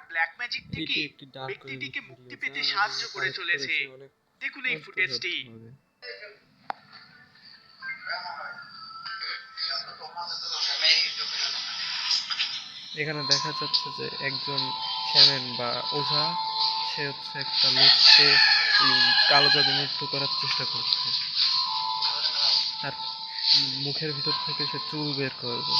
Black magic থেকে ব্যক্তিটিকে মুক্তি পেতে সাহায্য করে চলেছে। দেখুন এই ফুটেজটি। এখানে দেখা যাচ্ছে যে একজন শ্যামেন বা ওঝা, সে হচ্ছে একটা লোককে কালো জাদু মুক্ত করার চেষ্টা করছে, আর মুখের ভিতর থেকে সে চুল বের করবে।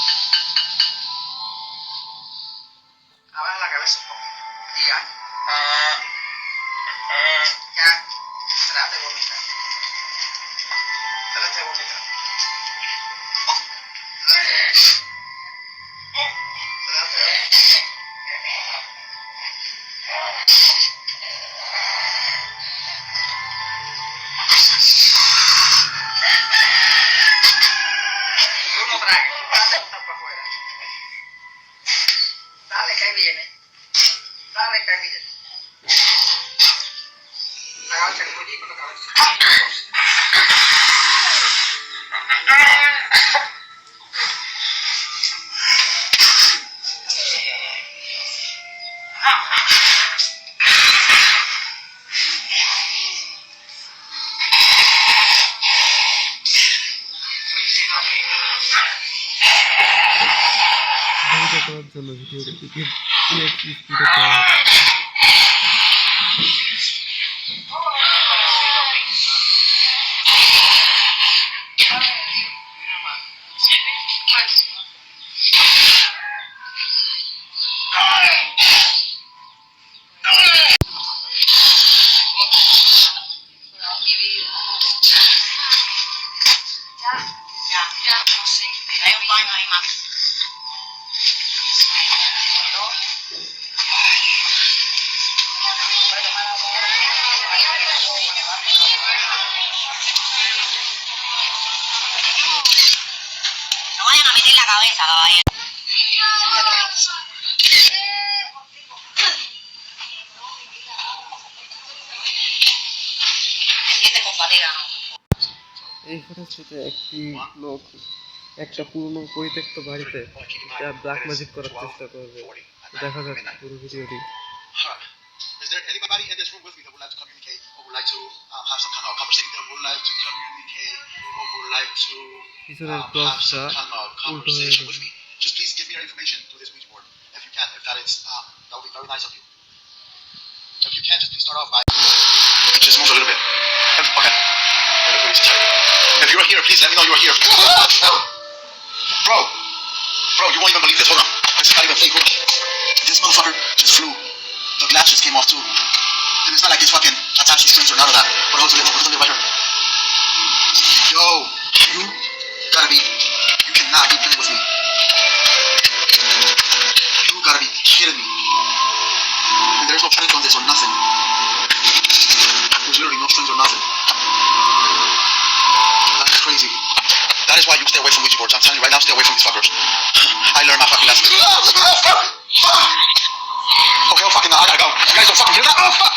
Dale que ahí viene. Dale que ahí viene. Agacha el cuellito con la cabeza. করার জন্য ভিডিওটিকে স্পিডে করা No vayan a meter la cabeza, caballero. Me sientes con fatiga, ¿no? এই ফুটেজটিতে একটি লোক একটা পুরনো পরিত্যক্ত বাড়িতে ব্ল্যাক ম্যাজিক করার চেষ্টা করবে। দেখা যাচ্ছে পুরো ভিডিওটি। Is there anybody in this room with me that would like to communicate or would like to have some kind of conversation, that would like to communicate or would like to have some kind of conversation with me? Just please give me your information through this Ouija board if you can. If that is, that would be very nice of you. If you can, just please start off by just move a little bit. Okay. Let me check. If you're here, please let me know you're here. Bro, you won't even believe this. Hold on. This is not even fake. Hold on. This motherfucker just flew. The glass just came off too. And it's not like it's fucking attached to strings or none of that. But hold on, right here. Yo, you gotta be, you cannot be playing with me. You gotta be kidding me. And there's no strings on this or nothing. There's literally no strings or nothing. That is crazy. That is why you stay away from Ouija boards. I'm telling you right now, stay away from these fuckers. I learned my fucking lesson. Okay, oh fucking, I gotta go. You guys don't fucking hear that? Oh fuck!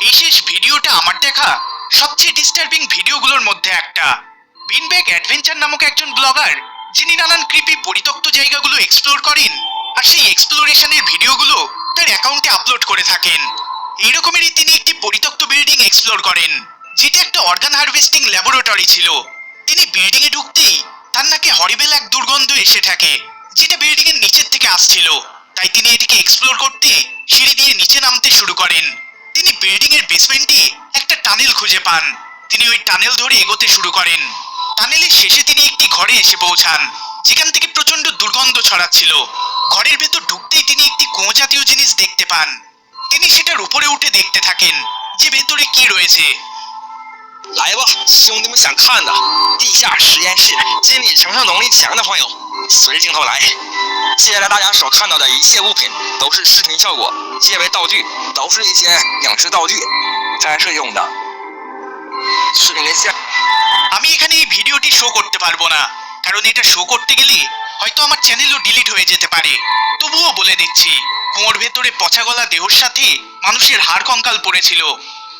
এই শেষ ভিডিওটা আমার দেখা সবচেয়ে disturbing ভিডিওগুলোর মধ্যে একটা। বিনব্যাগ adventure নামক একজন ব্লগার, যিনি নানান ক্রিপি পরিত্যক্ত জায়গাগুলো এক্সপ্লোর করেন, আর সেই এক্সপ্লোরেশনের ভিডিওগুলো তার অ্যাকাউন্টে আপলোড করে থাকেন। এইরকমেরই তিনি একটি পরিত্যক্ত বিল্ডিং এক্সপ্লোর করেন, যেটা একটা অর্গান হারভেস্টিং ল্যাবরেটরি ছিল। তিনি বিল্ডিং এ ঢুকতেই তার নাকে হরিবেল এক দুর্গন্ধ এসে থাকে, যেটা বিল্ডিং এর নিচের থেকে আসছিল। তাই তিনি এটিকে এক্সপ্লোর করতে সিঁড়ি দিয়ে নিচে নামতে শুরু করেন। তিনি বিল্ডিং এর বেসমেন্টে একটা টানেল খুঁজে পান। তিনি ওই টানেল ধরে এগোতে শুরু করেন। টানেলের শেষে তিনি একটি ঘরে এসে পৌঁছান, যেখান থেকে প্রচন্ড দুর্গন্ধ ছড়াচ্ছিল। ঘরের ভেতর ঢুকতেই তিনি একটি কুঁয়ো জাতীয় জিনিস দেখতে পান। তিনি সেটার উপরে উঠে দেখতে থাকেন যে ভেতরে কি রয়েছে।来吧，兄弟们想看的地下实验室，心理承受能力强的朋友，随着镜头来。接下来大家所看到的一切物品都是视频效果，皆为道具，都是一些影视道具拍摄用的。视频连线。আমি এখানে এই ভিডিওটি শো করতে পারবো না, কারণ এটা শো করতে গেলে হয়তো আমার চ্যানেলও ডিলিট হয়ে যেতে পারে। তবুও বলে দিচ্ছি, কুয়োর ভেতরে পচা গলা দেহর সাথে মানুষের হাড় কঙ্কাল পড়েছিল।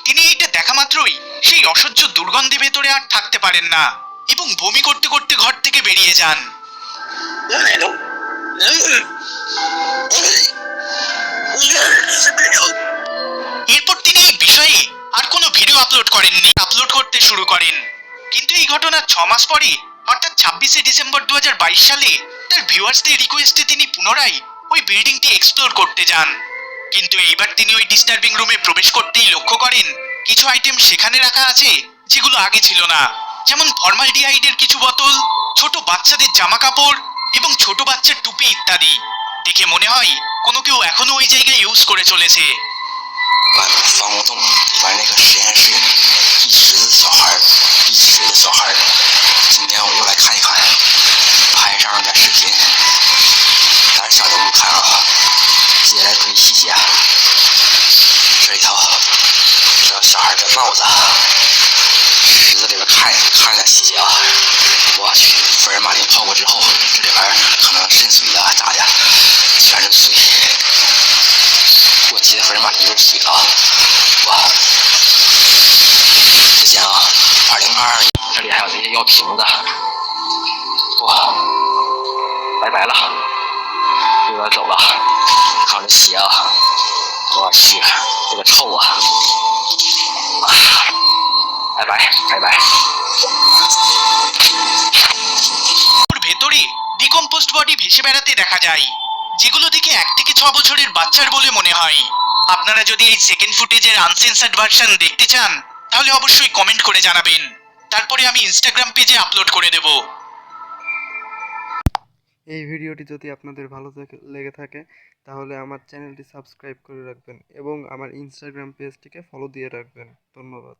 তিনি এইটা দেখা মাত্রই সেই অসহ্য দুর্গন্ধে ভেতরে আর থাকতে পারেন না। এবং বমি করতে করতে ঘর থেকে বেরিয়ে যান। এরপর তিনি এই বিষয়ে আর কোনো ভিডিও আপলোড করেননি, আপলোড করতে শুরু করেন। কিন্তু এই ঘটনার 6 মাস পরে অর্থাৎ 26শে ডিসেম্বর 2022 সালে তার ভিউয়ার্সদের রিকোয়েস্টে তিনি পুনরায় ওই বিল্ডিংটি এক্সপ্লোর করতে যান। কিন্তু এইবার তিনি ওই ডিস্টার্বিং রুমে প্রবেশ করতেই লক্ষ্য করেন কিছু আইটেম সেখানে রাখা আছে যেগুলো আগে ছিল না, যেমন ফর্মালডিহাইডের কিছু বোতল, ছোট বাচ্চাদের জামা কাপড় এবং ছোট বাচ্চার টুপি ইত্যাদি। দেখে মনে হয় কোনো কেউ এখনো ওই জায়গায় ইউজ করে চলেছে।外面的防空洞里边那个实验室，一池子小孩儿，一池子小孩儿。今天我又来看一看，拍上点视频，胆儿小的不看啊。接下来注意细节，这一头，这小孩的帽子，池子里边看点细节啊。我去，福尔马林泡过之后，这里边可能渗水呀、咋的，全是水。我记得福尔马林就是水了，哇！之前啊，2022年这里还有这些药瓶子，哇，拜拜了，又要走了，看我这鞋啊，我去，这个臭啊！拜拜拜拜。ওর ভেতরে ডিকম্পোস্ট বডি ভেসে বেড়াতে দেখা যায়, যেগুলো দেখে 1 থেকে 6 বছরের বাচ্চার বলে মনে হয়। আপনারা যদি এই সেকেন্ড ফুটেজের আনসেন্সার্ড ভার্সন দেখতে চান তাহলে অবশ্যই কমেন্ট করে জানাবেন, তারপরে আমি ইনস্টাগ্রাম পেজে আপলোড করে দেব। এই ভিডিওটি যদি আপনাদের ভালো লেগে থাকে তাহলে আমার চ্যানেলটি সাবস্ক্রাইব করে রাখবেন এবং আমার ইনস্টাগ্রাম পেজটিকে ফলো দিয়ে রাখবেন। ধন্যবাদ।